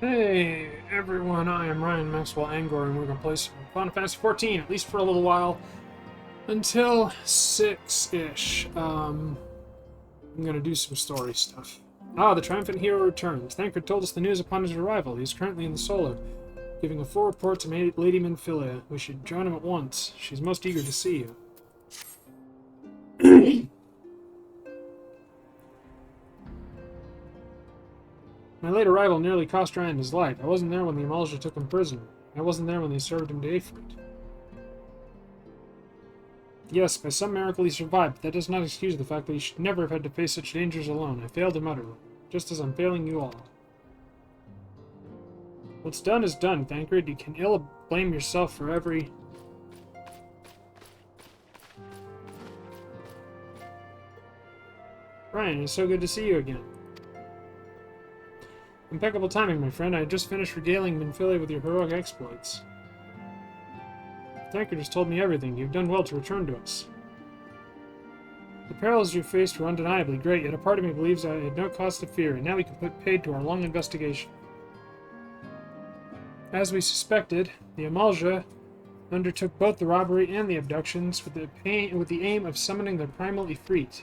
Hey everyone, I am Ryan Maxwell Angor, and we're going to play some Final Fantasy XIV, at least for a little while, until 6-ish. I'm going to do some story stuff. Ah, the triumphant hero returns. Thancred told us the news upon his arrival. He is currently in the Solar, giving a full report to Lady Minfilia. We should join him at once. She's most eager to see you. My late arrival nearly cost Ryan his life. I wasn't there when the Amalja took him prisoner. I wasn't there when they served him to Ifrit. Yes, by some miracle he survived, but that does not excuse the fact that he should never have had to face such dangers alone. I failed him utterly, just as I'm failing you all. What's done is done, Thancred. You can ill blame yourself for every... Ryan, it's so good to see you again. Impeccable timing, my friend. I had just finished regaling Minfilia with your heroic exploits. Thancred has told me everything. You've done well to return to us. The perils you faced were undeniably great, yet a part of me believes I had no cause to fear, and now we can put paid to our long investigation. As we suspected, the Amalja undertook both the robbery and the abductions with the aim of summoning their primal Ifrit.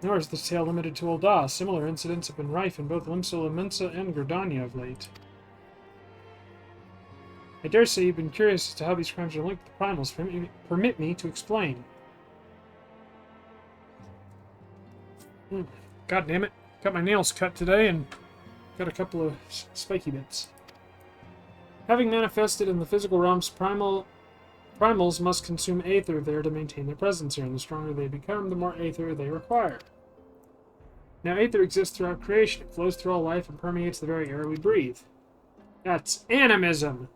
Nor is this tale limited to Ul'dah. Similar incidents have been rife in both Limsa Lominsa and Gridania of late. I dare say you've been curious as to how these crimes are linked to the primals. Permit me to explain. God damn it. Got my nails cut today and got a couple of spiky bits. Having manifested in the physical realms, primals must consume aether there to maintain their presence here, and the stronger they become, the more aether they require. Now, aether exists throughout creation. It flows through all life and permeates the very air we breathe. That's animism!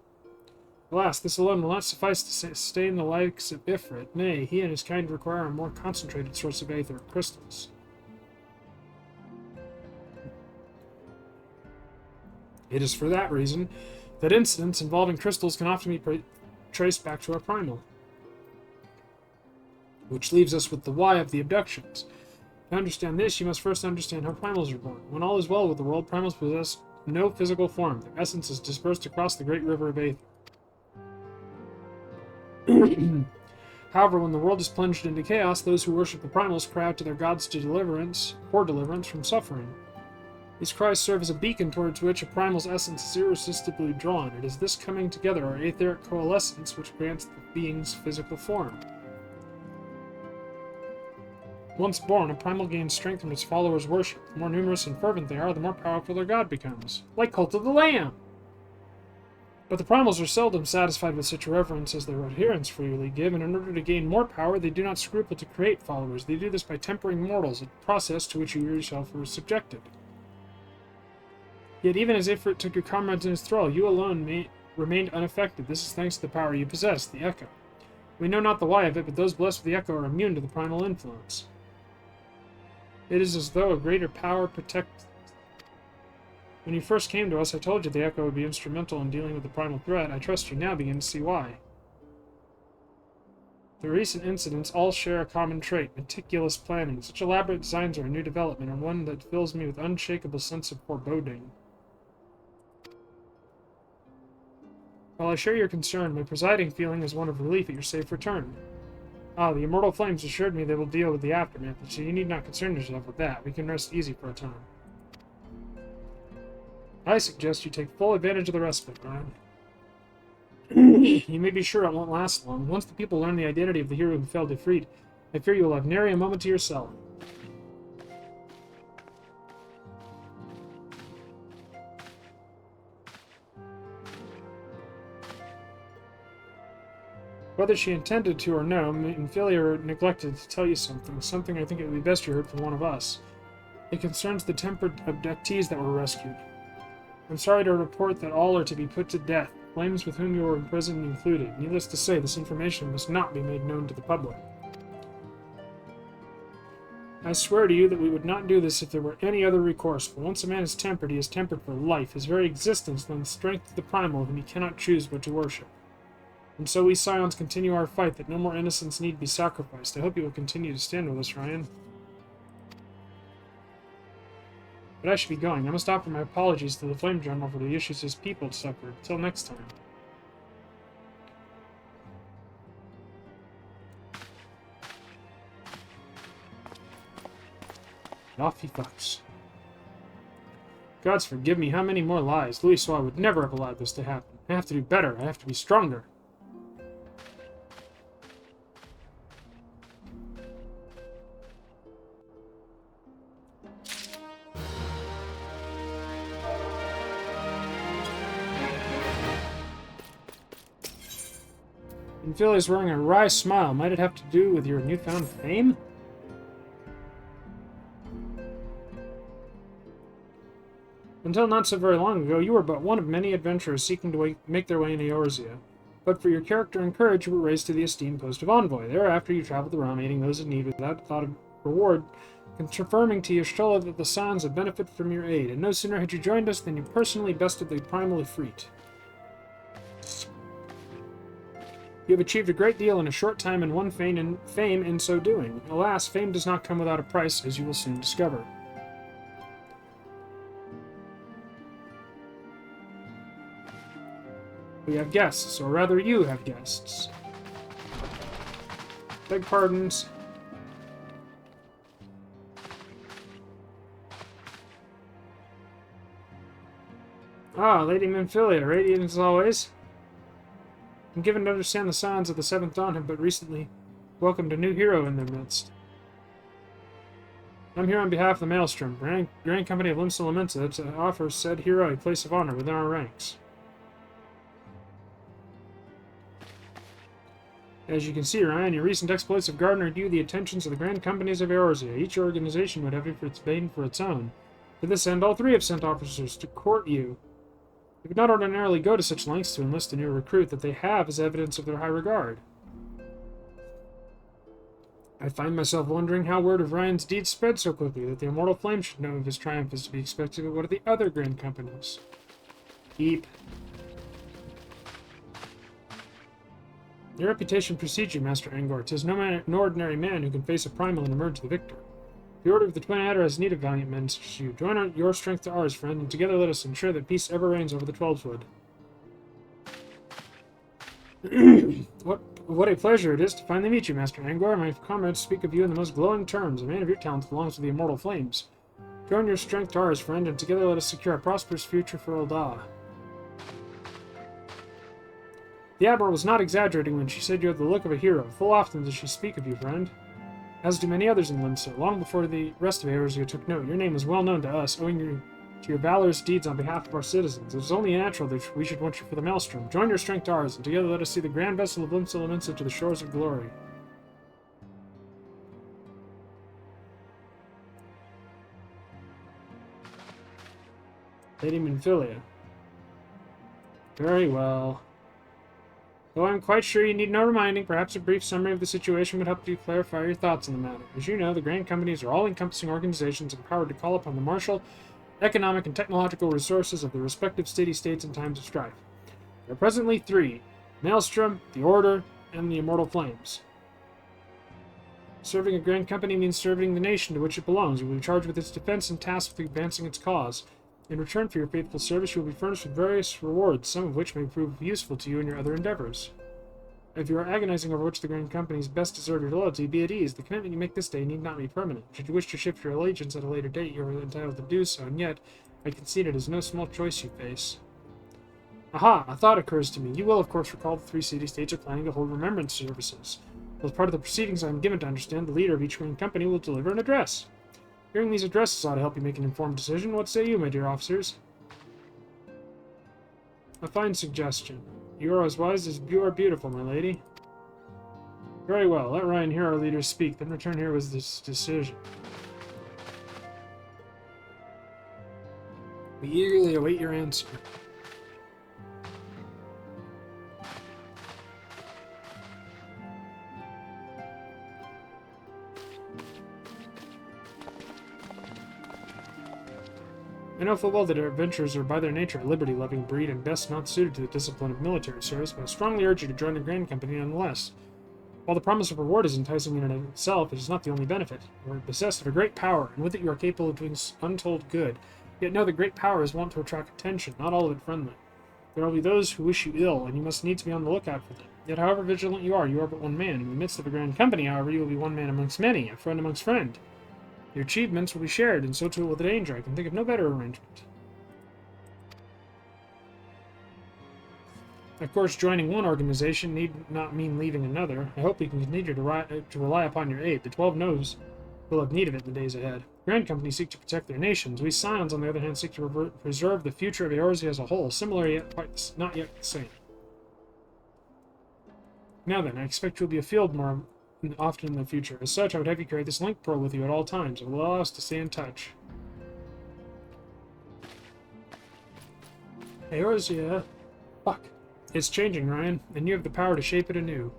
Alas, this alone will not suffice to sustain the likes of Ifrit. Nay, he and his kind require a more concentrated source of aether, crystals. It is for that reason that incidents involving crystals can often be traced back to our primal. Which leaves us with the why of the abductions. To understand this, you must first understand how primals are born. When all is well with the world, primals possess no physical form. Their essence is dispersed across the great river of aether. However, when the world is plunged into chaos, those who worship the primals cry out to their gods for deliverance from suffering. These cries serve as a beacon towards which a primal's essence is irresistibly drawn. It is this coming together, or aetheric coalescence, which grants the being's physical form. Once born, a primal gains strength from its followers' worship. The more numerous and fervent they are, the more powerful their god becomes. Like Cult of the Lamb! But the primals are seldom satisfied with such reverence as their adherents freely give, and in order to gain more power, they do not scruple to create followers. They do this by tempering mortals, a process to which you yourself were subjected. Yet even as Ifrit took your comrades in his thrall, you alone remained unaffected. This is thanks to the power you possess, the Echo. We know not the why of it, but those blessed with the Echo are immune to the primal influence. It is as though a greater power protects. When you first came to us, I told you the Echo would be instrumental in dealing with the primal threat. I trust you now begin to see why. The recent incidents all share a common trait, meticulous planning. Such elaborate designs are a new development, and one that fills me with unshakable sense of foreboding. While I share your concern, my presiding feeling is one of relief at your safe return. Ah, the immortal flames assured me they will deal with the aftermath, so you need not concern yourself with that. We can rest easy for a time. I suggest you take full advantage of the respite, Ryan. You may be sure it won't last long. Once the people learn the identity of the hero who fell Ifrit, I fear you will have nary a moment to yourself. Whether she intended to or no, Minfilia neglected to tell you something I think it would be best you heard from one of us. It concerns the tempered abductees that were rescued. I'm sorry to report that all are to be put to death, flames with whom you were imprisoned included. Needless to say, this information must not be made known to the public. I swear to you that we would not do this if there were any other recourse, but once a man is tempered, he is tempered for life. His very existence lends strength to the primal, whom he cannot choose but to worship. And so we Scions continue our fight, that no more innocents need be sacrificed. I hope you will continue to stand with us, Ryan. But I should be going. I must offer my apologies to the Flame General for the issues his people suffered. Till next time. And off he fucks. Gods forgive me, how many more lies? Louis Soir would never have allowed this to happen. I have to do better. I have to be stronger. Phil is wearing a wry smile. Might it have to do with your newfound fame? Until not so very long ago, you were but one of many adventurers seeking to make their way in Eorzea. But for your character and courage, you were raised to the esteemed post of envoy. Thereafter, you traveled the realm, aiding those in need without thought of reward, confirming to Y'shtola that the Sans had benefited from your aid. And no sooner had you joined us than you personally bested the primal Ifrit. You have achieved a great deal in a short time and won fame in so doing. Alas, fame does not come without a price, as you will soon discover. We have guests, or rather you have guests. Beg pardons. Ah, Lady Minfilia, radiant as always. I'm given to understand the Sans of the Seventh Dawn have but recently welcomed a new hero in their midst. I'm here on behalf of the Maelstrom, Grand Company of Limsa Lominsa, to offer said hero a place of honor within our ranks. As you can see, Ryan, your recent exploits have garnered you the attentions of the Grand Companies of Eorzea. Each organization would have its bane for its own. To this end, all three have sent officers to court you. They would not ordinarily go to such lengths to enlist a new recruit that they have as evidence of their high regard. I find myself wondering how word of Ryan's deeds spread so quickly that the Immortal Flame should know of his triumph is to be expected at one of the other Grand Companies. Keep. Your reputation precedes you, Master Angor. 'Tis no ordinary man who can face a primal and emerge the victor. The Order of the Twin Adder has need of valiant men such as you. Join your strength to ours, friend, and together let us ensure that peace ever reigns over the Twelvewood. What a pleasure it is to finally meet you, Master Angor. My comrades speak of you in the most glowing terms. A man of your talents belongs to the Immortal Flames. Join your strength to ours, friend, and together let us secure a prosperous future for Ul'dah. The Admiral was not exaggerating when she said you have the look of a hero. Full often does she speak of you, friend. As do many others in Limsa. Long before the rest of Eorzea took note, your name was well known to us, owing to your valorous deeds on behalf of our citizens. It is only natural that we should want you for the Maelstrom. Join your strength to ours, and together let us see the grand vessel of Limsa Lominsa to the shores of glory. Lady Minfilia. Very well. Though I'm quite sure you need no reminding, perhaps a brief summary of the situation would help you clarify your thoughts on the matter. As you know, the Grand Companies are all-encompassing organizations empowered to call upon the martial, economic, and technological resources of the respective city-states in times of strife. There are presently three: Maelstrom, the Order, and the Immortal Flames. Serving a Grand Company means serving the nation to which it belongs. You will be charged with its defense and tasked with advancing its cause. In return for your faithful service, you will be furnished with various rewards, some of which may prove useful to you in your other endeavors. If you are agonizing over which the Grand Companies best deserve your loyalty, be at ease. The commitment you make this day need not be permanent. Should you wish to shift your allegiance at a later date, you are entitled to do so, and yet, I concede it is no small choice you face. Aha! A thought occurs to me. You will, of course, recall the three city-states are planning to hold remembrance services. As part of the proceedings, I am given to understand the leader of each Grand Company will deliver an address. Hearing these addresses ought to help you make an informed decision. What say you, my dear officers? A fine suggestion. You are as wise as you are beautiful, my lady. Very well. Let Ryan hear our leaders speak, then return here with this decision. We eagerly await your answer. I know full well that our adventurers are by their nature a liberty-loving breed and best not suited to the discipline of military service, but I strongly urge you to join the Grand Company nonetheless. While the promise of reward is enticing in and of itself, it is not the only benefit. You are possessed of a great power, and with it you are capable of doing untold good. Yet know that great power is wont to attract attention, not all of it friendly. There will be those who wish you ill, and you must need to be on the lookout for them. Yet however vigilant you are but one man. In the midst of a grand company, however, you will be one man amongst many, a friend amongst friend. Your achievements will be shared, and so too will the danger. I can think of no better arrangement. Of course, joining one organization need not mean leaving another. I hope we can continue to rely upon your aid. The 12 No's will have need of it in the days ahead. Grand companies seek to protect their nations. We Scions, on the other hand, seek to preserve the future of Eorzea as a whole, similar yet not yet the same. Now then, I expect you will be afield more often in the future. As such, I would have you carry this link pearl with you at all times. It will allow us to stay in touch. Eorzea. Fuck. It's changing, Ryan, and you have the power to shape it anew.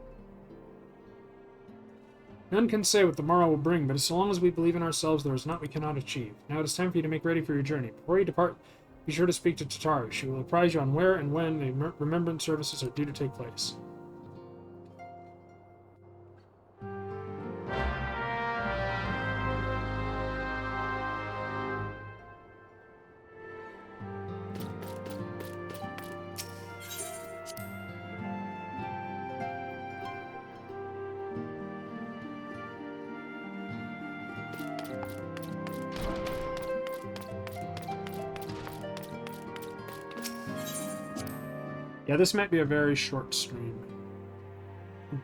None can say what the morrow will bring, but so long as we believe in ourselves, there is naught we cannot achieve. Now it is time for you to make ready for your journey. Before you depart, be sure to speak to Tataru. She will apprise you on where and when the remembrance services are due to take place. Yeah, this might be a very short stream.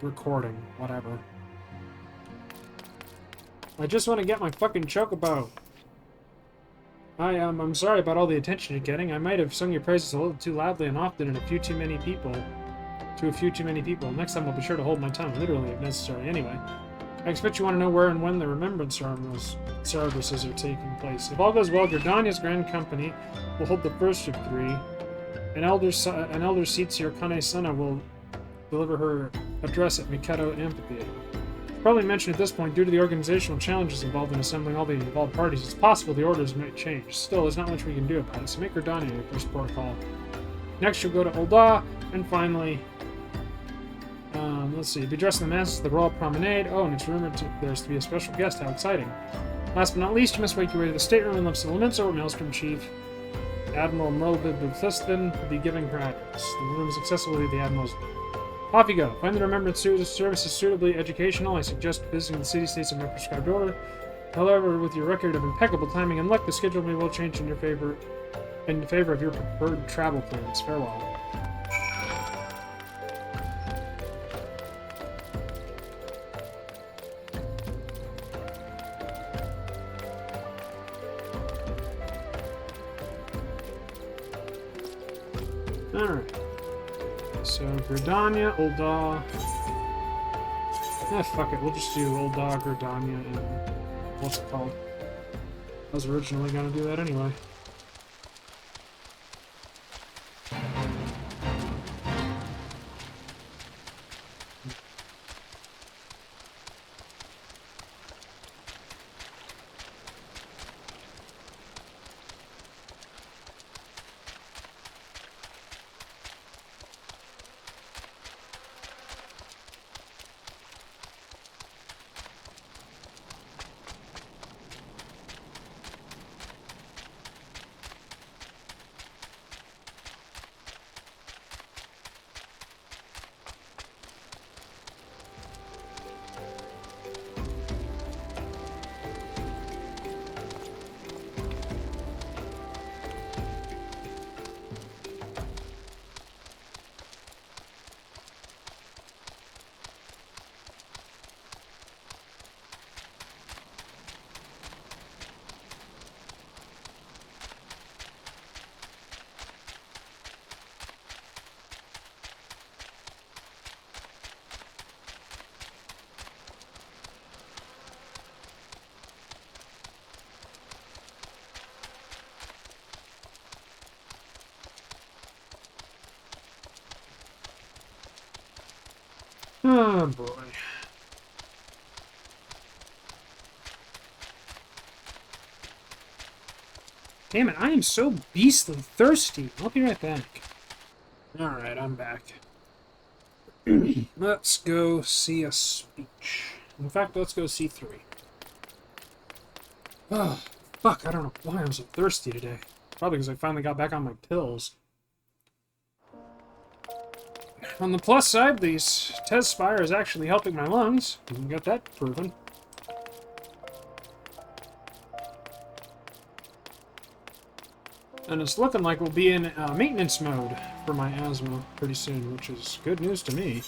Recording, whatever. I just want to get my fucking chocobo. I'm sorry about all the attention you're getting. I might have sung your praises a little too loudly and often and to a few too many people. Next time I'll be sure to hold my tongue, literally if necessary. Anyway, I expect you want to know where and when the remembrance services are taking place. If all goes well, Gridania's Grand Company will hold the first of 3. An elder Seatsier Kane-sana will deliver her address at Mikado Amphitheater. Probably mentioned at this point, due to the organizational challenges involved in assembling all the involved parties, it's possible the orders might change. Still, there's not much we can do about it, so make Gridania your first protocol. Next, you'll go to Ul'dah, and finally, let's see, be dressed in the masses of the Royal Promenade. Oh, and it's rumored there's to be a special guest. How exciting. Last but not least, you must make your way to the stateroom in Limsa where Maelstrom Chief Admiral Merlbib Bethliston will be giving her address. The room is accessible via the Admiral's room. Off you go. Find the remembrance services suitably educational. I suggest visiting the city-states in my prescribed order. However, with your record of impeccable timing and luck, the schedule may well change in favor of your preferred travel plans. Farewell. Alright. So, Gridania, Ul'dah. Fuck it. We'll just do Ul'dah, Gridania, and what's it called? I was originally gonna do that anyway. Oh boy. Damn it, I am so beastly thirsty. I'll be right back. Alright, I'm back. Let's go see a speech. In fact, let's go see 3. Oh, fuck, I don't know why I'm so thirsty today. Probably because I finally got back on my pills. On the plus side, these Tezspire is actually helping my lungs. We got that proven. And it's looking like we'll be in maintenance mode for my asthma pretty soon, which is good news to me.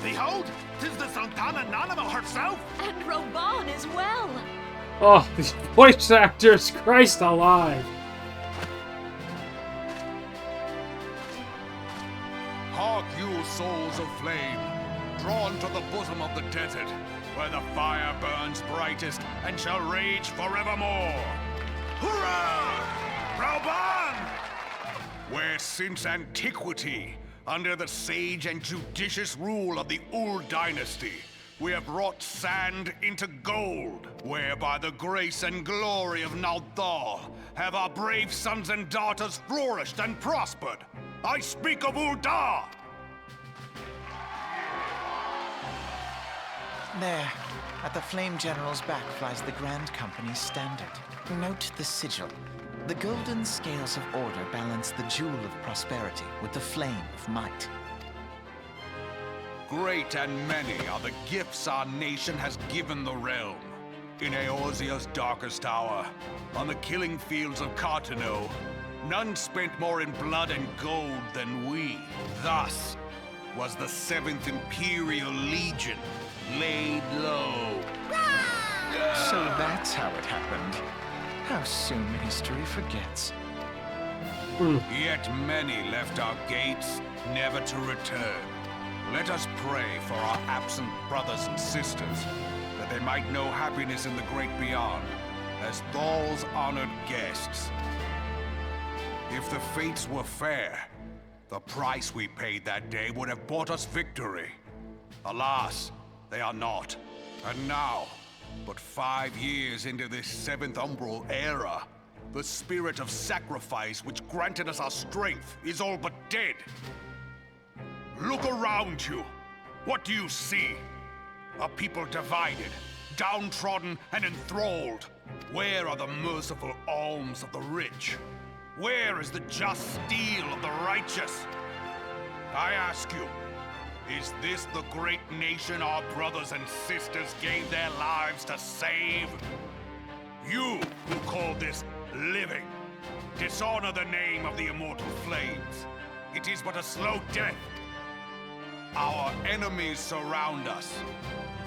Behold, 'tis the Sultana Nanima herself! And Roban as well! Oh, these voice actors, Christ alive! Hark you, souls of flame, drawn to the bosom of the desert, where the fire burns brightest and shall rage forevermore! Hurrah! Roban! Where since antiquity, under the sage and judicious rule of the Ul dynasty, we have wrought sand into gold, where by the grace and glory of Naldar have our brave sons and daughters flourished and prospered. I speak of Uldar! There, at the Flame General's back flies the Grand Company's standard. Note the sigil. The golden scales of order balance the jewel of prosperity with the flame of might. Great and many are the gifts our nation has given the realm. In Eorzea's darkest hour, on the killing fields of Cartano, none spent more in blood and gold than we. Thus was the 7th Imperial Legion laid low. So that's how it happened. How soon history forgets. Yet many left our gates, never to return. Let us pray for our absent brothers and sisters, that they might know happiness in the great beyond, as Thal's honored guests. If the fates were fair, the price we paid that day would have bought us victory. Alas, they are not. And now, but 5 years into this 7th Umbral era, the spirit of sacrifice which granted us our strength is all but dead. Look around you. What do you see? A people divided, downtrodden and enthralled. Where are the merciful alms of the rich? Where is the just steel of the righteous? I ask you, is this the great nation our brothers and sisters gave their lives to save? You who call this living, dishonor the name of the immortal flames. It is but a slow death. Our enemies surround us.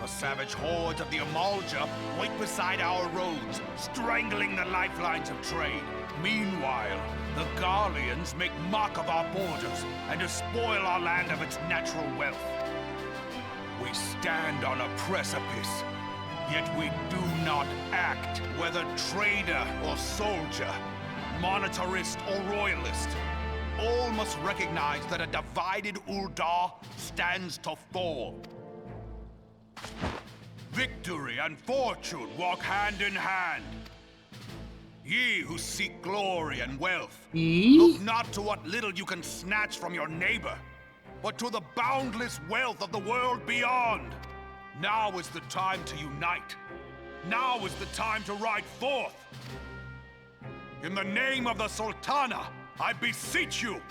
The savage hordes of the Amalja wait beside our roads, strangling the lifelines of trade. Meanwhile, the Garleans make mock of our borders and despoil our land of its natural wealth. We stand on a precipice, yet we do not act, whether trader or soldier, monetarist or royalist. All must recognize that a divided Uldar stands to fall. Victory and fortune walk hand in hand. Ye who seek glory and wealth, look not to what little you can snatch from your neighbor, but to the boundless wealth of the world beyond. Now is the time to unite. Now is the time to ride forth. In the name of the Sultana, I beseech you,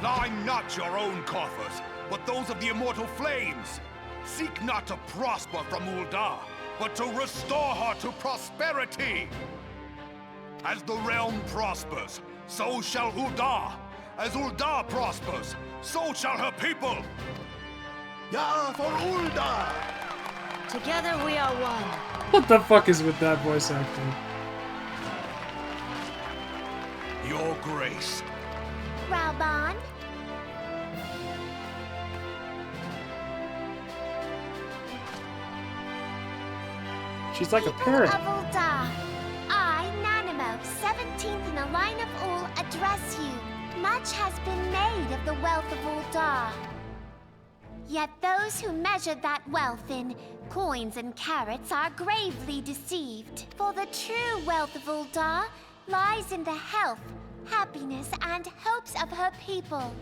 line not your own coffers, but those of the immortal flames. Seek not to prosper from Uldar, but to restore her to prosperity. As the realm prospers, so shall Uldar. As Uldar prospers, so shall her people. Ja, for Uldar! Together we are one. What the fuck is with that voice acting? or grace. Raubon? She's like a People parrot. of Ul'dah, I, Nanimo, 17th in the line of Ul, address you. Much has been made of the wealth of Ul'dah. Yet those who measure that wealth in coins and carats are gravely deceived. For the true wealth of Ul'dah lies in the health, happiness, and hopes of her people.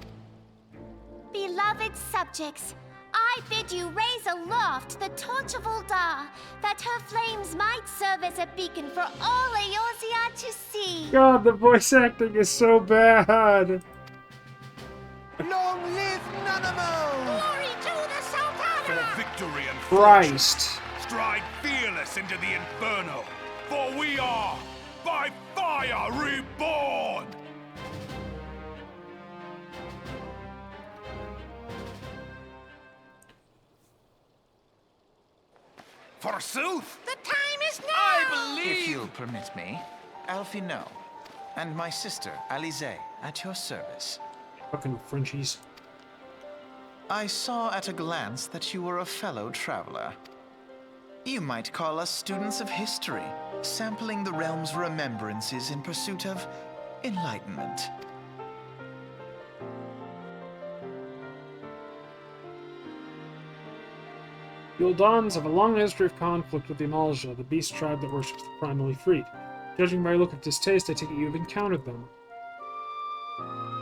Beloved subjects, I bid you raise aloft the torch of Ul'dah, that her flames might serve as a beacon for all Eorzea to see. God, the voice acting is so bad. Long live Nanamo! Glory to the Sultana! For victory and Christ. stride fearless into the inferno, for we are by fire reborn! Forsooth! The time is now! I believe! If you'll permit me, Alfie no, and my sister, Alize, at your service. Fucking Frenchies. I saw at a glance that you were a fellow traveler. You might call us students of history, sampling the realm's remembrances in pursuit of enlightenment. The Uldans have a long history of conflict with the Amalja, the beast tribe that worships the primally freed. Judging by your look of distaste, I take it you have encountered them.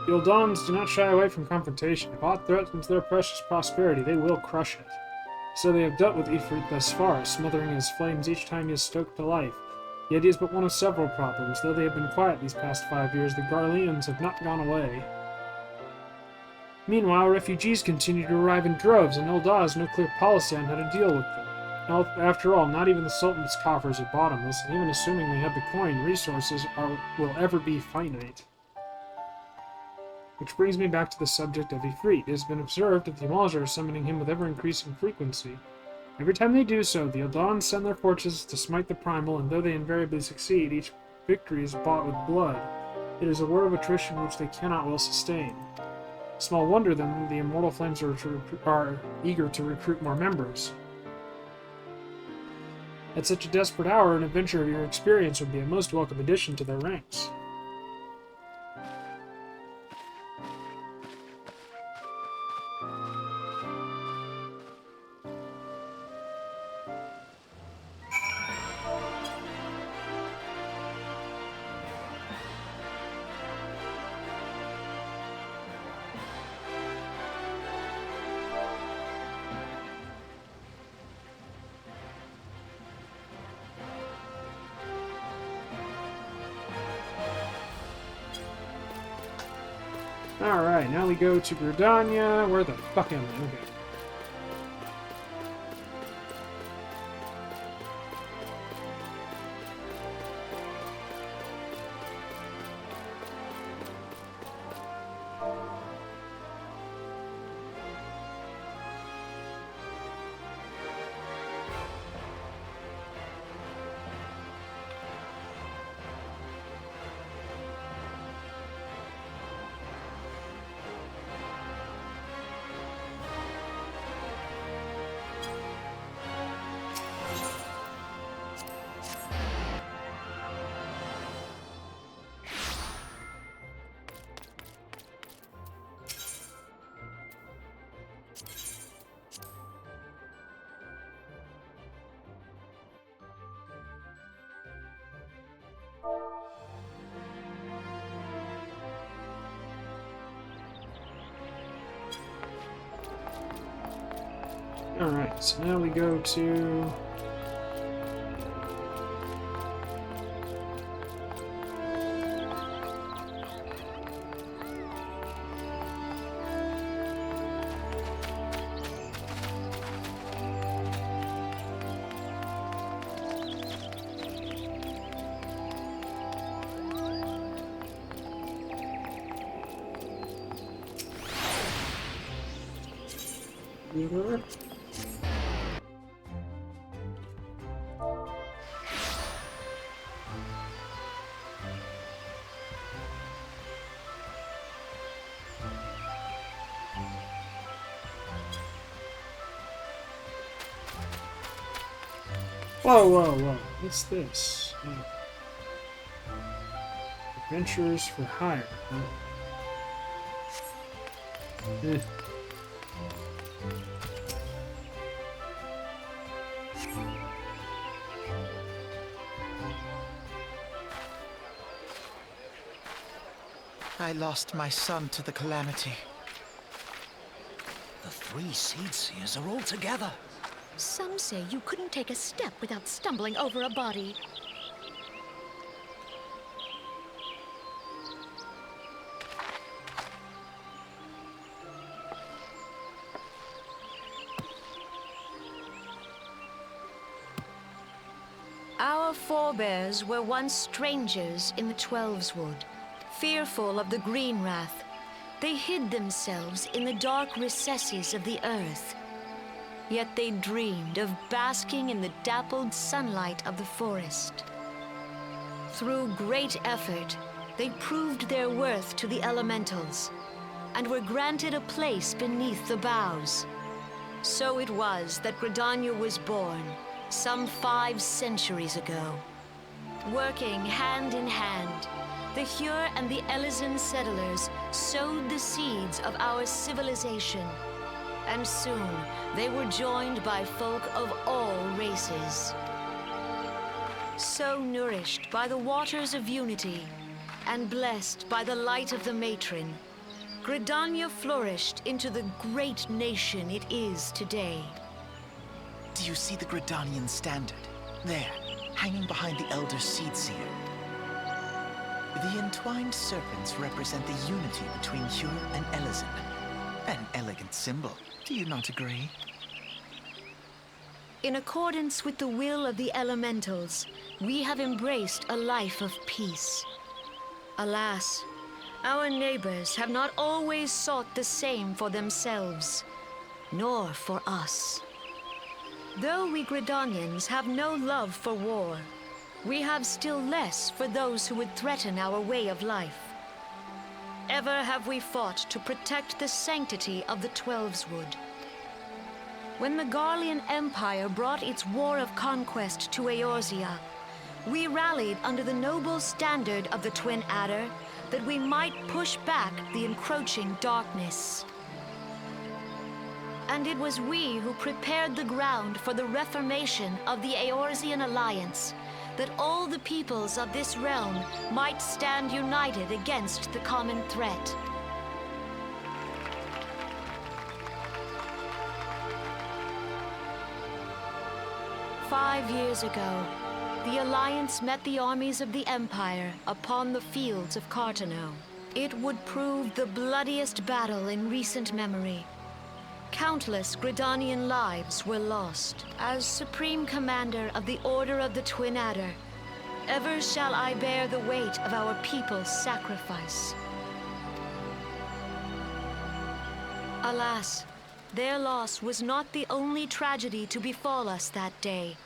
The Uldans do not shy away from confrontation. If aught threatens their precious prosperity, they will crush it. So they have dealt with Ifrit thus far, smothering his flames each time he is stoked to life. Yet he is but one of several problems. Though they have been quiet these past 5 years, the Garleans have not gone away. Meanwhile, refugees continue to arrive in droves, and Ul'dah has no clear policy on how to deal with them. After all, not even the Sultan's coffers are bottomless, and even assuming they have the coin, resources will ever be finite. Which brings me back to the subject of Ifrit. It has been observed that the Amalja are summoning him with ever-increasing frequency. Every time they do so, the Uldans send their forces to smite the Primal, and though they invariably succeed, each victory is bought with blood. It is a war of attrition which they cannot well sustain. Small wonder, then, the Immortal Flames are eager to recruit more members. At such a desperate hour, an adventure of your experience would be a most welcome addition to their ranks. Alright, now we go to Gridania. Where the fuck am I? Okay. Alright, so now we go to... Whoa, whoa, whoa. What's this? Adventurers for hire. Huh? Eh. I lost my son to the calamity. The three Seed Seers are all together. Some say you couldn't take a step without stumbling over a body. Our forebears were once strangers in the Twelveswood, fearful of the Green Wrath. They hid themselves in the dark recesses of the earth. Yet they dreamed of basking in the dappled sunlight of the forest. Through great effort, they proved their worth to the elementals, and were granted a place beneath the boughs. So it was that Gridania was born, some 5 centuries ago. Working hand in hand, the Hure and the Elysian settlers sowed the seeds of our civilization, and soon they were joined by folk of all races. So nourished by the waters of unity, and blessed by the light of the matron, Gridania flourished into the great nation it is today. Do you see the Gridanian standard? There, hanging behind the Elder Seed Seer. The entwined serpents represent the unity between Hure and Elysian. An elegant symbol, do you not agree? In accordance with the will of the elementals, we have embraced a life of peace. Alas, our neighbors have not always sought the same for themselves, nor for us. Though we Gridanians have no love for war, we have still less for those who would threaten our way of life. Ever have we fought to protect the sanctity of the Twelveswood. When the Garlean Empire brought its war of conquest to Eorzea, we rallied under the noble standard of the Twin Adder that we might push back the encroaching darkness. And it was we who prepared the ground for the reformation of the Eorzean Alliance, that all the peoples of this realm might stand united against the common threat. "5 years ago, the Alliance met the armies of the Empire upon the fields of Cartano. It would prove the bloodiest battle in recent memory. Countless Gridanian lives were lost. As Supreme Commander of the Order of the Twin Adder, ever shall I bear the weight of our people's sacrifice. Alas, their loss was not the only tragedy to befall us that day,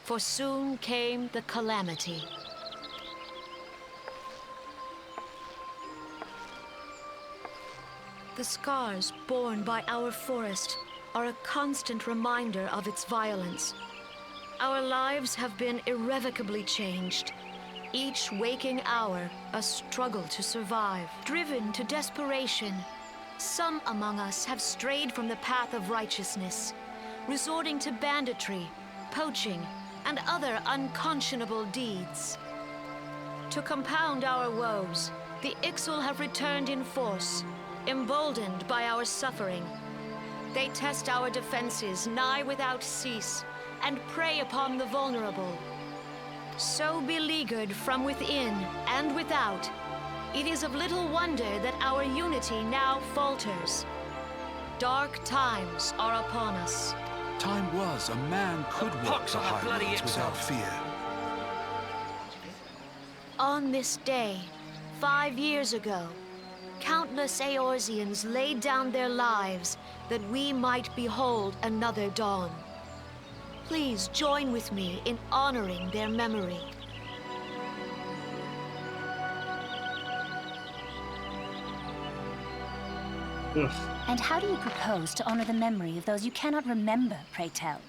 for soon came the calamity. The scars borne by our forest are a constant reminder of its violence. Our lives have been irrevocably changed. Each waking hour, a struggle to survive. Driven to desperation, some among us have strayed from the path of righteousness, resorting to banditry, poaching, and other unconscionable deeds. To compound our woes, the Ixal have returned in force, emboldened by our suffering. They test our defenses nigh without cease, and prey upon the vulnerable. So beleaguered from within and without, it is of little wonder that our unity now falters. Dark times are upon us. Time was a man could walk the highways without fear. On this day, 5 years ago, countless Eorzeans laid down their lives that we might behold another dawn. Please join with me in honoring their memory. Ugh. And how do you propose to honor the memory of those you cannot remember, pray tell?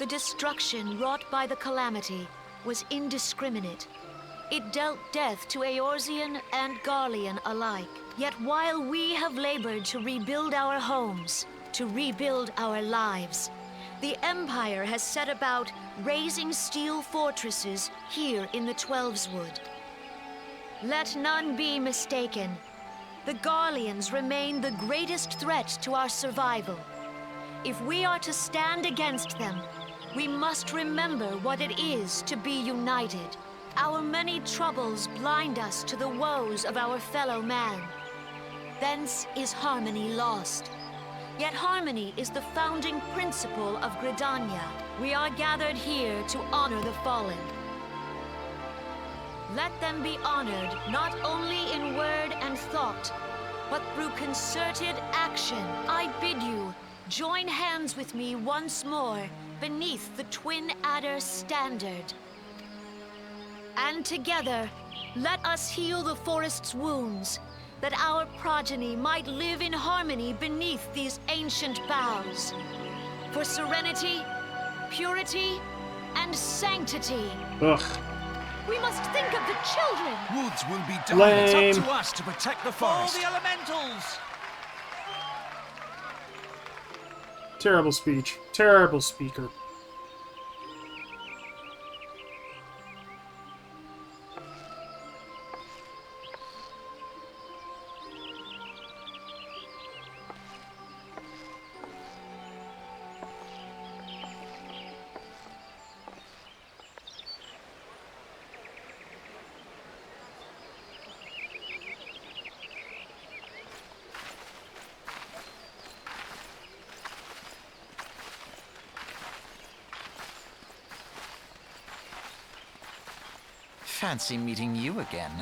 The destruction wrought by the calamity was indiscriminate. It dealt death to Eorzean and Garlean alike. Yet while we have labored to rebuild our homes, to rebuild our lives, the Empire has set about raising steel fortresses here in the Twelveswood. Let none be mistaken. The Garleans remain the greatest threat to our survival. If we are to stand against them, we must remember what it is to be united. Our many troubles blind us to the woes of our fellow man. Thence is harmony lost. Yet harmony is the founding principle of Gridania. We are gathered here to honor the fallen. Let them be honored not only in word and thought, but through concerted action. I bid you, join hands with me once more beneath the Twin Adder standard. And together, let us heal the forest's wounds, that our progeny might live in harmony beneath these ancient boughs. For serenity, purity, and sanctity. Ugh. We must think of the children. Woods will be done. Lame. It's up to us to protect the forest. All the elementals! Terrible speech. Terrible speaker. Fancy meeting you again.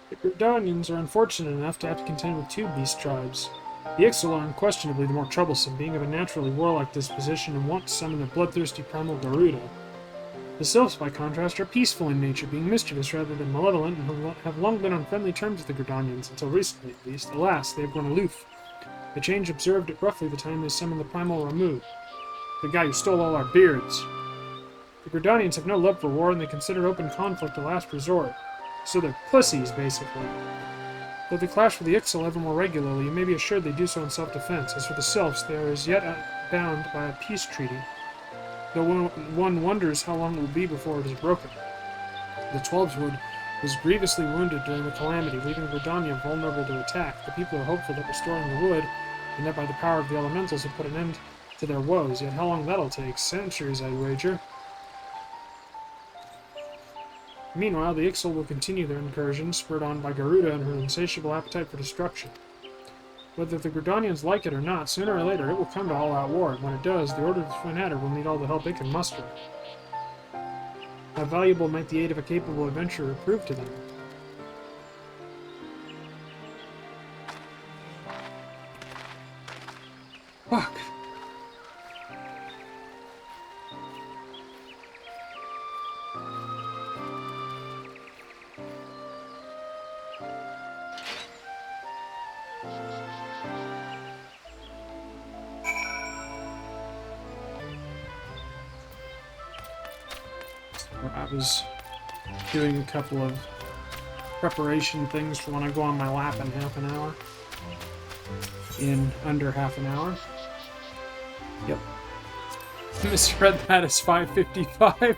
The Gridanians are unfortunate enough to have to contend with two beast tribes. The Ixal are unquestionably the more troublesome, being of a naturally warlike disposition and want to summon the bloodthirsty primal Garuda. The Sylphs, by contrast, are peaceful in nature, being mischievous rather than malevolent, and have long been on friendly terms with the Gridanians, until recently at least. Alas, they have grown aloof. A change observed at roughly the time they summoned the primal Ramu, the guy who stole all our beards. The Gridanians have no love for war, and they consider open conflict a last resort. So they're pussies, basically. Though they clash with the Ixal ever more regularly, you may be assured they do so in self-defense. As for the Sylphs, they are as yet bound by a peace treaty, though one wonders how long it will be before it is broken. The Twelveswood was grievously wounded during the calamity, leaving Gridania vulnerable to attack. The people are hopeful that restoring the wood, and that by the power of the elementals will put an end to their woes, yet how long that'll take? Centuries, I'd wager. Meanwhile, the Ixal will continue their incursions, spurred on by Garuda and her insatiable appetite for destruction. Whether the Gridanians like it or not, sooner or later it will come to all-out war, and when it does, the Order of the Twin Adder will need all the help it can muster. How valuable might the aid of a capable adventurer prove to them? Fuck. I was doing a couple of preparation things for when I go on my lap in half an hour. In under half an hour. Yep. Misread that as 5:55.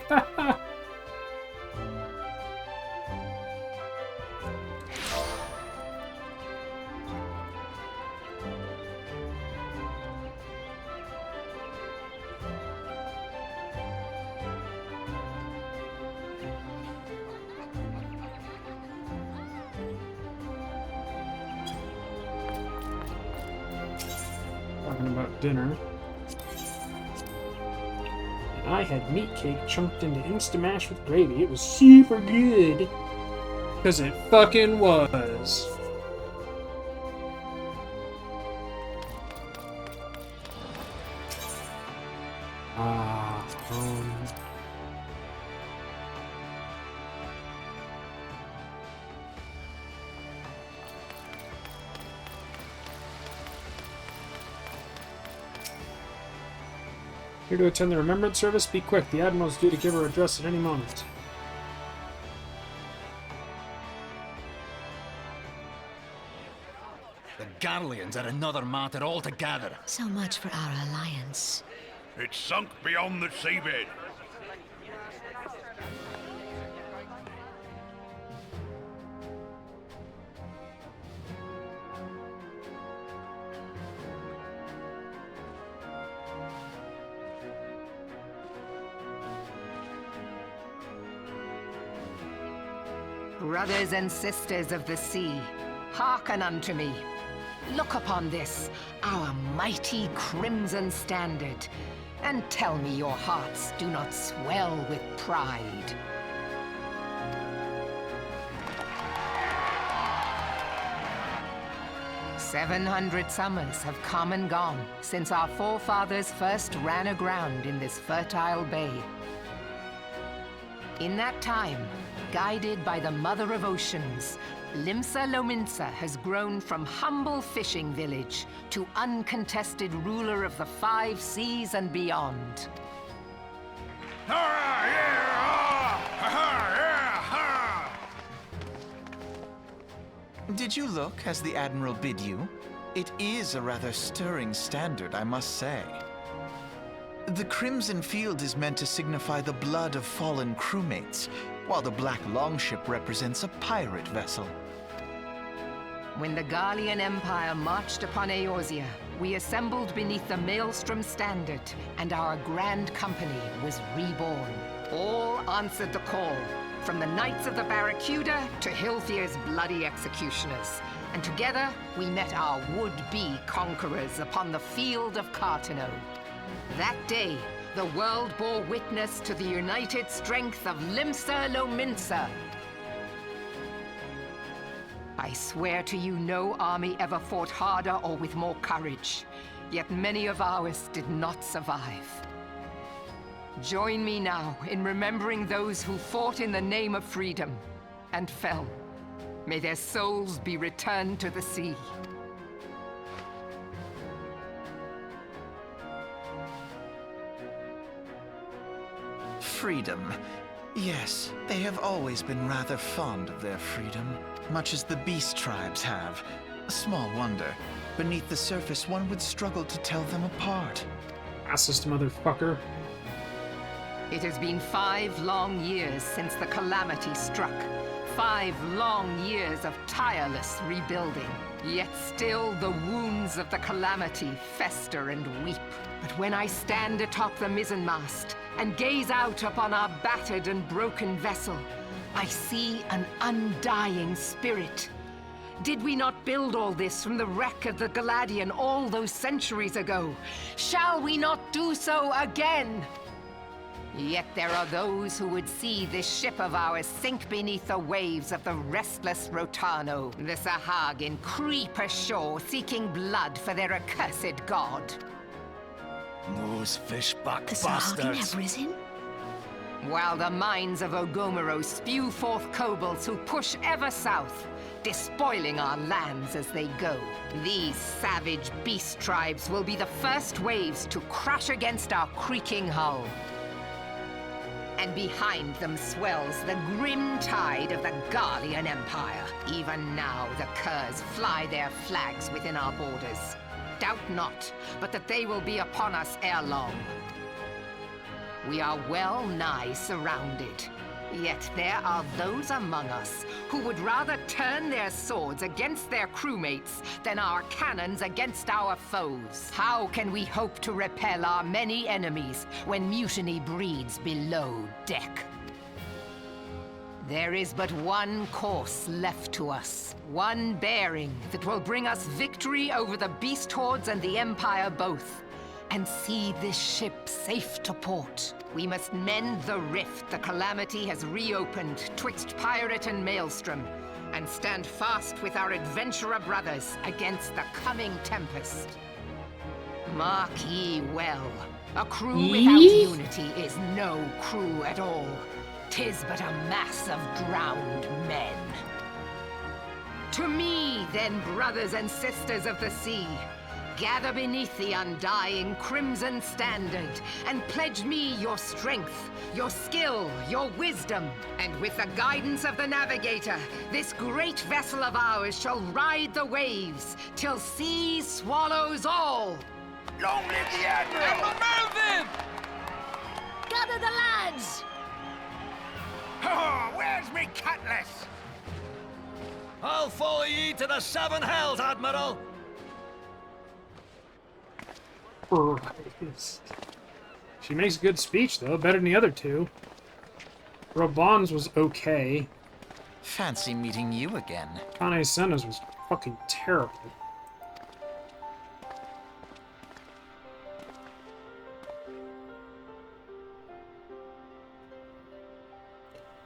Talking about dinner. And I had meat cake chunked into Instamash with gravy. It was super good. Because it fucking was. Ah, Here to attend the remembrance service? Be quick, the Admiral's due to give her address at any moment. The Garleans are another matter altogether. So much for our alliance. It's sunk beyond the seabed. Brothers and sisters of the sea, hearken unto me. Look upon this, our mighty crimson standard, and tell me your hearts do not swell with pride. "700 summers have come and gone since our forefathers first ran aground in this fertile bay. In that time, guided by the Mother of Oceans, Limsa Lominsa has grown from humble fishing village to uncontested ruler of the 5 seas and beyond. Did you look as the Admiral bid you? It is a rather stirring standard, I must say. The crimson field is meant to signify the blood of fallen crewmates, while the black longship represents a pirate vessel. When the Garlean Empire marched upon Eorzea, we assembled beneath the Maelstrom standard, and our grand company was reborn. All answered the call, from the Knights of the Barracuda to Hilfir's bloody executioners. And together, we met our would-be conquerors upon the field of Cartano. That day, the world bore witness to the united strength of Limsa Lominsa. I swear to you, no army ever fought harder or with more courage. Yet many of ours did not survive. Join me now in remembering those who fought in the name of freedom and fell. May their souls be returned to the sea. Freedom. Yes, they have always been rather fond of their freedom, much as the beast tribes have. Small wonder. Beneath the surface, one would struggle to tell them apart. Assist, motherfucker. It has been 5 long years since the calamity struck. 5 long years of tireless rebuilding. Yet still the wounds of the calamity fester and weep. But when I stand atop the mizzenmast and gaze out upon our battered and broken vessel, I see an undying spirit. Did we not build all this from the wreck of the Galadian all those centuries ago? Shall we not do so again? Yet there are those who would see this ship of ours sink beneath the waves of the restless Rotano. The Sahagin creep ashore seeking blood for their accursed god. Those fishback The Sahagin bastards. have risen? While the mines of Ogomero spew forth kobolds who push ever south, despoiling our lands as they go. These savage beast tribes will be the first waves to crash against our creaking hull. And behind them swells the grim tide of the Garlean Empire. Even now, the Curs fly their flags within our borders. Doubt not, but that they will be upon us ere long. We are well nigh surrounded. Yet there are those among us who would rather turn their swords against their crewmates than our cannons against our foes. How can we hope to repel our many enemies when mutiny breeds below deck? There is but one course left to us. One bearing that will bring us victory over the beast hordes and the Empire both. And see this ship safe to port. We must mend the rift the Calamity has reopened twixt Pirate and Maelstrom, and stand fast with our adventurer brothers against the coming tempest. Mark ye well, a crew without unity is no crew at all. 'Tis but a mass of drowned men. To me, then, brothers and sisters of the sea, Gather beneath the undying crimson standard and pledge me your strength, your skill, your wisdom. And with the guidance of the navigator, this great vessel of ours shall ride the waves till sea swallows all. Long live the Admiral! Melvin! Gather the lads! Oh, where's me cutlass? I'll follow ye to the seven hells, Admiral! She makes a good speech, though. Better than the other two. Robon's was okay. Fancy meeting you again. Kane Senna's was fucking terrible.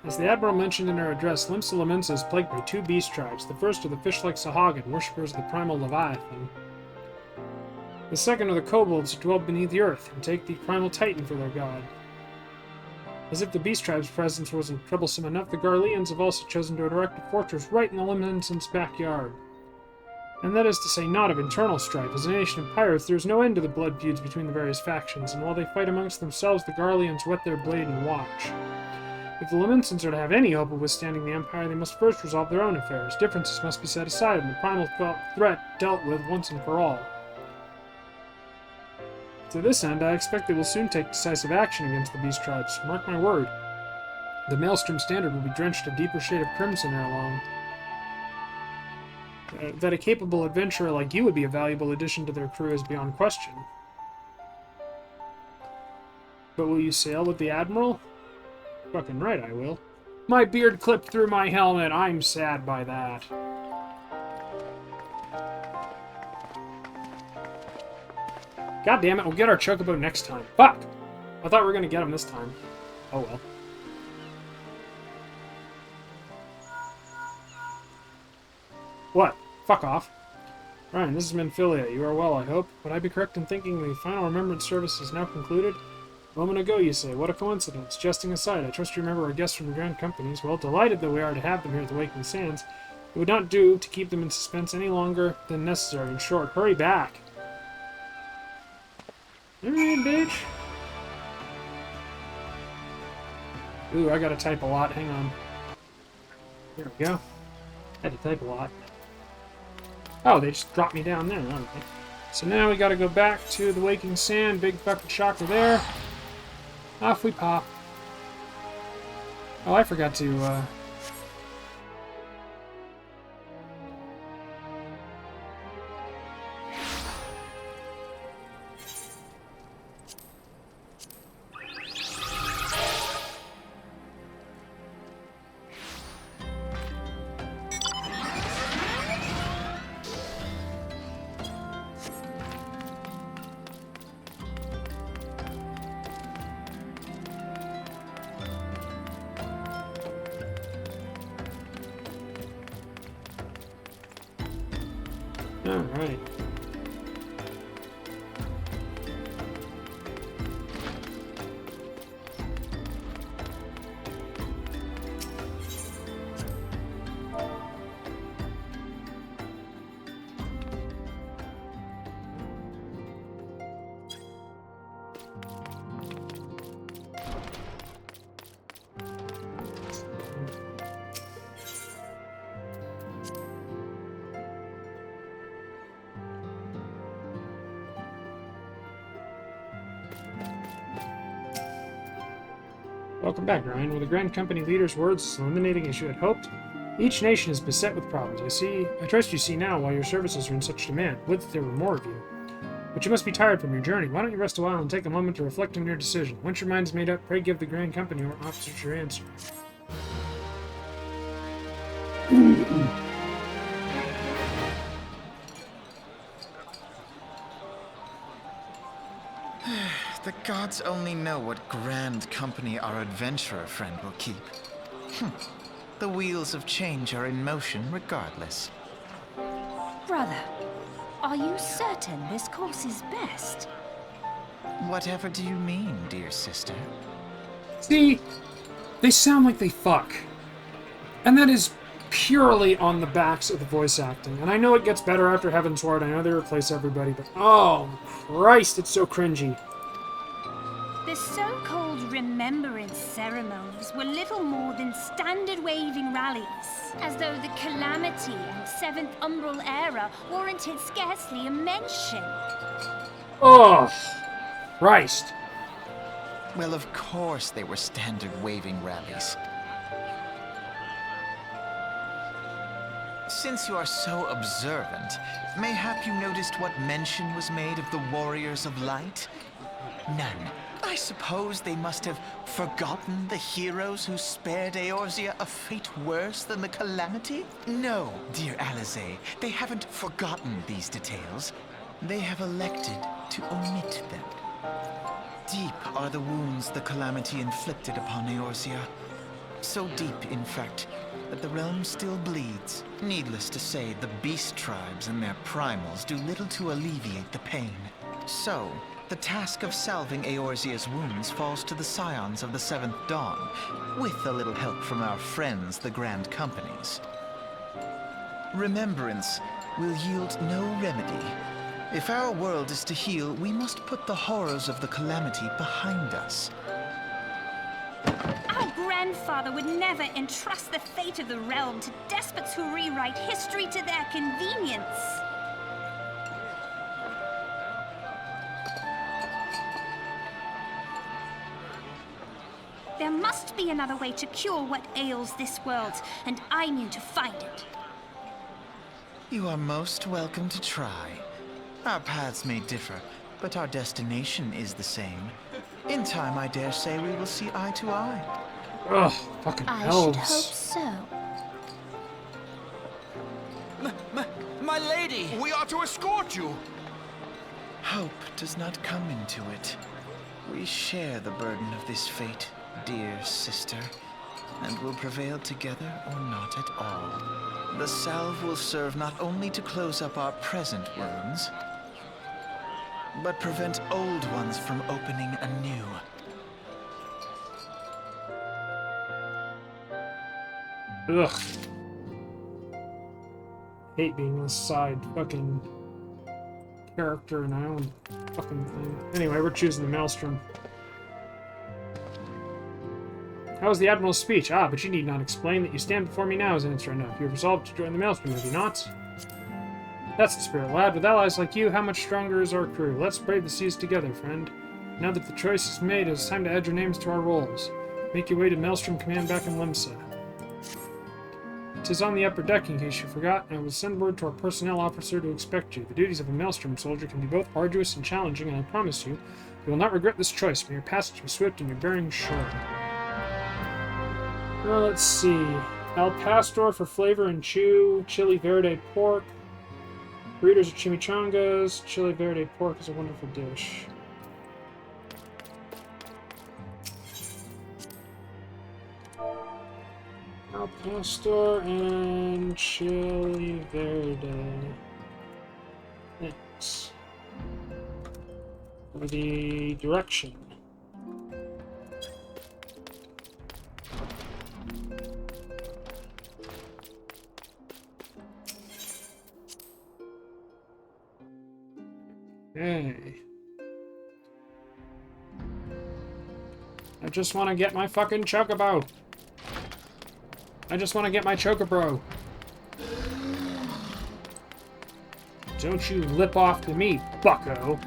As the Admiral mentioned in her address, Limsa Lominsa is plagued by two beast tribes. The first are the fish-like Sahagin, worshippers of the primal Leviathan. The second are the kobolds who dwell beneath the earth and take the primal Titan for their god. As if the beast tribe's presence wasn't troublesome enough, the Garleans have also chosen to erect a fortress right in the Lominsans' backyard. And that is to say not of internal strife. As a nation of pirates, there is no end to the blood feuds between the various factions, and while they fight amongst themselves, the Garleans whet their blade and watch. If the Lominsans are to have any hope of withstanding the Empire, they must first resolve their own affairs. Differences must be set aside, and the primal threat dealt with once and for all. To this end, I expect they will soon take decisive action against the beast tribes. Mark my word. The Maelstrom Standard will be drenched a deeper shade of crimson ere long. That a capable adventurer like you would be a valuable addition to their crew is beyond question. But will you sail with the Admiral? Fucking right I will. My beard clipped through my helmet. I'm sad by that. God damn it, we'll get our chocobo next time. Fuck! I thought we were gonna get him this time. Oh well. What? Fuck off. Ryan, this has been Philia. You are well, I hope. Would I be correct in thinking the final remembrance service is now concluded? A moment ago, you say. What a coincidence. Jesting aside, I trust you remember our guests from the Grand Companies. Well, delighted that we are to have them here at the Waking Sands. It would not do to keep them in suspense any longer than necessary. In short, hurry back. Alright, bitch. Ooh, I gotta type a lot. Hang on. There we go. Had to type a lot. Oh, they just dropped me down there. Okay. So now we gotta go back to the Waking Sand. Big fucking shocker there. Off we pop. Oh, I forgot to, Alright. Welcome back, Ryan. Were the Grand Company leader's words eliminating as you had hoped? Each nation is beset with problems. I trust you see now why your services are in such demand. Would that there were more of you. But you must be tired from your journey. Why don't you rest a while and take a moment to reflect on your decision? Once your mind is made up, pray give the Grand Company or officers your answer. The gods only know what grand company our adventurer friend will keep. The wheels of change are in motion regardless. Brother, are you certain this course is best? Whatever do you mean, dear sister? See, they sound like they fuck. And that is purely on the backs of the voice acting. And I know it gets better after Heaven's Ward. I know they replace everybody, but oh Christ, it's so cringy. The so-called remembrance ceremonies were little more than standard waving rallies, as though the Calamity and Seventh Umbral era warranted scarcely a mention. Oh Christ. Well, of course they were standard waving rallies. Since you are so observant, mayhap you noticed what mention was made of the Warriors of Light? None. I suppose they must have forgotten the heroes who spared Eorzea a fate worse than the Calamity? No, dear Alize, they haven't forgotten these details. They have elected to omit them. Deep are the wounds the Calamity inflicted upon Eorzea. So deep, in fact, that the realm still bleeds. Needless to say, the beast tribes and their primals do little to alleviate the pain. So, the task of salving Eorzea's wounds falls to the scions of the Seventh Dawn, with a little help from our friends, the Grand Companies. Remembrance will yield no remedy. If our world is to heal, we must put the horrors of the Calamity behind us. Our grandfather would never entrust the fate of the realm to despots who rewrite history to their convenience. There must be another way to cure what ails this world, and I mean to find it. You are most welcome to try. Our paths may differ, but our destination is the same. In time, I dare say we will see eye to eye. Ugh, fucking I elves. should hope so. My lady! We are to escort you. Hope does not come into it. We share the burden of this fate, dear sister, and will prevail together or not at all. The salve will serve not only to close up our present wounds, but prevent old ones from opening anew. Ugh. Hate being this side fucking character in my own fucking thing. Anyway, we're choosing the Maelstrom. How was the Admiral's speech? Ah, but you need not explain that you stand before me now as answer enough. You have resolved to join the Maelstrom, have you not? That's the spirit, lad. With allies like you, how much stronger is our crew? Let's brave the seas together, friend. Now that the choice is made, it's time to add your names to our rolls. Make your way to Maelstrom Command back in Limsa. 'Tis on the upper deck, in case you forgot, and I will send word to our personnel officer to expect you. The duties of a Maelstrom soldier can be both arduous and challenging, and I promise you, you will not regret this choice. May your passage be swift and your bearing sure. Well, let's see. Al Pastor for flavor and chew, chili verde pork. Burritos of chimichangas, chili verde pork is a wonderful dish. Al Pastor and chili verde. Thanks. For the direction. Hey. I just want to get my fucking chocobo. I just want to get my chocobro. Don't you lip off to me, bucko.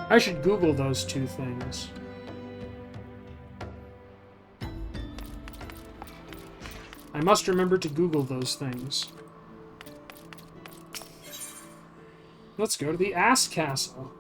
I should Google those two things. I must remember to Google those things. Let's go to the Ass Castle.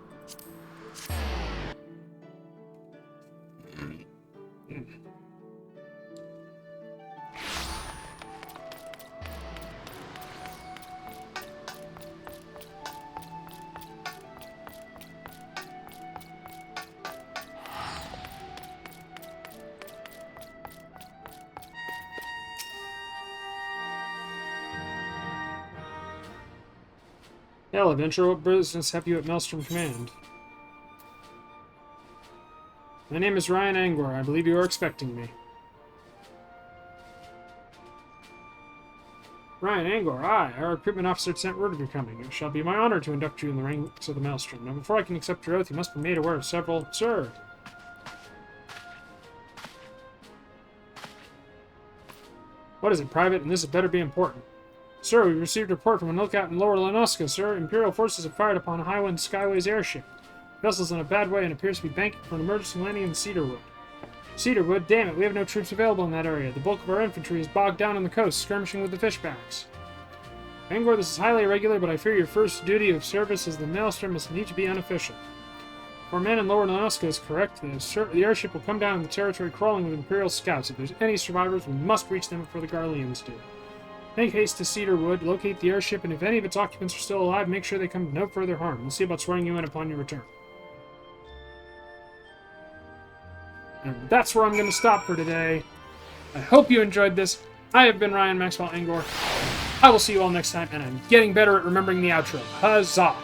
Hello, adventurer. What business have you at Maelstrom Command? My name is Ryan Angor. I believe you are expecting me. Ryan Angor, aye. Our recruitment officer sent word of your coming. It shall be my honor to induct you in the ranks of the Maelstrom. Now, before I can accept your oath, you must be made aware of several... Sir! What is it, Private? And this had better be important. Sir, we received a report from a lookout in Lower Lenoska, sir. Imperial forces have fired upon a Highwind Skyways airship. The vessel's in a bad way and appears to be banking for an emergency landing in Cedarwood. Cedarwood? Damn it, we have no troops available in that area. The bulk of our infantry is bogged down on the coast, skirmishing with the fishbacks. Angor, this is highly irregular, but I fear your first duty of service as the Maelstrom must need to be unofficial. Our men in Lower Lenoska is correct. The airship will come down in the territory crawling with Imperial scouts. If there's any survivors, we must reach them before the Garleans do. Make haste to Cedarwood, locate the airship, and if any of its occupants are still alive, make sure they come to no further harm. We'll see about swearing you in upon your return. And that's where I'm going to stop for today. I hope you enjoyed this. I have been Ryan Maxwell Angor. I will see you all next time, and I'm getting better at remembering the outro. Huzzah!